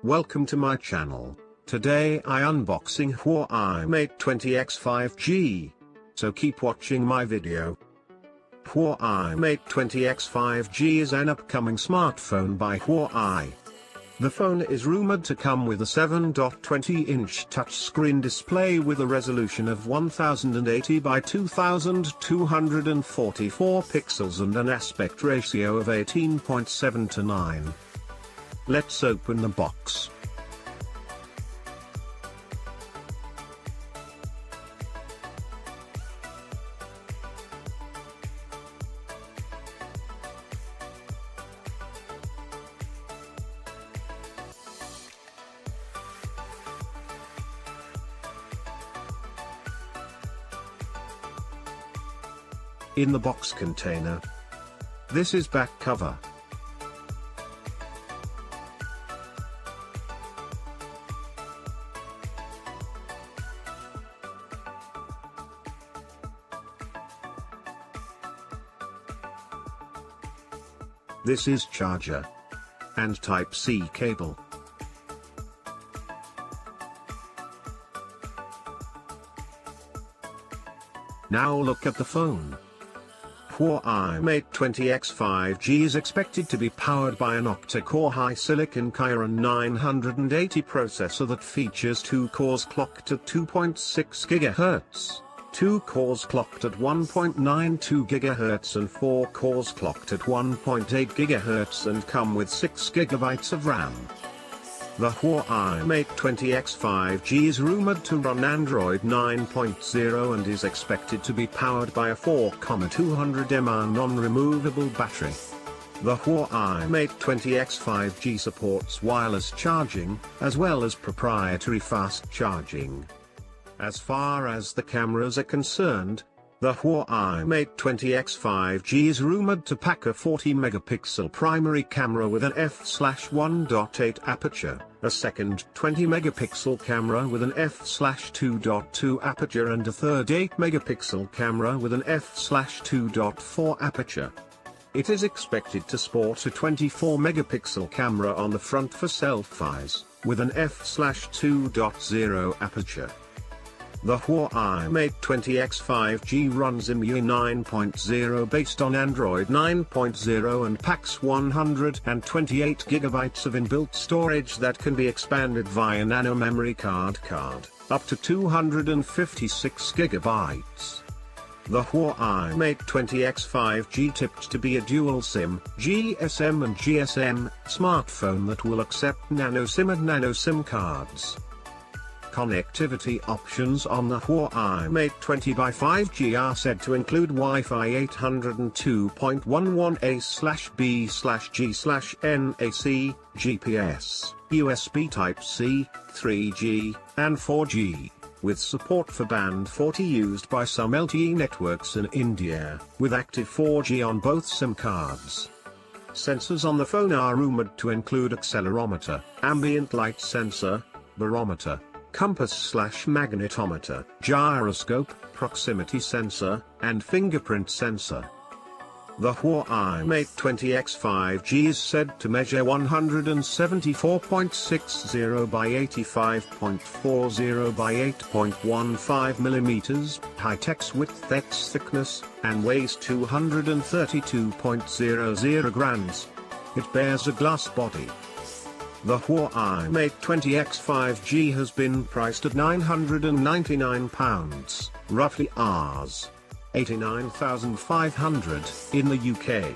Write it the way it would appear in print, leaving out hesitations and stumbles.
Welcome to my channel. Today I unboxing Huawei Mate 20X 5G. So keep watching my video. Huawei Mate 20X 5G is an upcoming smartphone by Huawei. The phone is rumored to come with a 7.20-inch touchscreen display with a resolution of 1080 by 2244 pixels and an aspect ratio of 18.7:9. Let's open the box. In the box container. This is back cover. This is charger and Type-C cable. Now look at the phone. Huawei Mate 20X 5G is expected to be powered by an octa-core HiSilicon Kirin 980 processor that features 2 cores clocked at 2.6 GHz, 2 cores clocked at 1.92 GHz and 4 cores clocked at 1.8 GHz and come with 6 GB of RAM. The Huawei Mate 20X 5G is rumored to run Android 9.0 and is expected to be powered by a 4,200 mAh non-removable battery. The Huawei Mate 20X 5G supports wireless charging, as well as proprietary fast charging. As far as the cameras are concerned, the Huawei Mate 20X 5G is rumored to pack a 40-megapixel primary camera with an f/1.8 aperture, a second 20-megapixel camera with an f/2.2 aperture and a third 8-megapixel camera with an f/2.4 aperture. It is expected to sport a 24-megapixel camera on the front for selfies, with an f/2.0 aperture. The Huawei Mate 20X 5G runs MIUI 9.0 based on Android 9.0 and packs 128 GB of inbuilt storage that can be expanded via nano memory card, up to 256 GB. The Huawei Mate 20X 5G tipped to be a dual SIM, GSM and GSM, smartphone that will accept nano SIM and nano SIM cards. Connectivity options on the Huawei Mate 20x5G are said to include Wi-Fi 802.11a/b/g/nac, GPS, USB Type-C, 3G, and 4G, with support for Band 40 used by some LTE networks in India, with active 4G on both SIM cards. Sensors on the phone are rumored to include accelerometer, ambient light sensor, barometer, compass/magnetometer, gyroscope, proximity sensor, and fingerprint sensor. The Huawei Mate 20X 5G is said to measure 174.60 by 85.40 by 8.15 mm, high-text width x thickness, and weighs 232.00 grams. It bears a glass body. The Huawei Mate 20X 5G has been priced at £999, roughly Rs. 89,500 in the UK.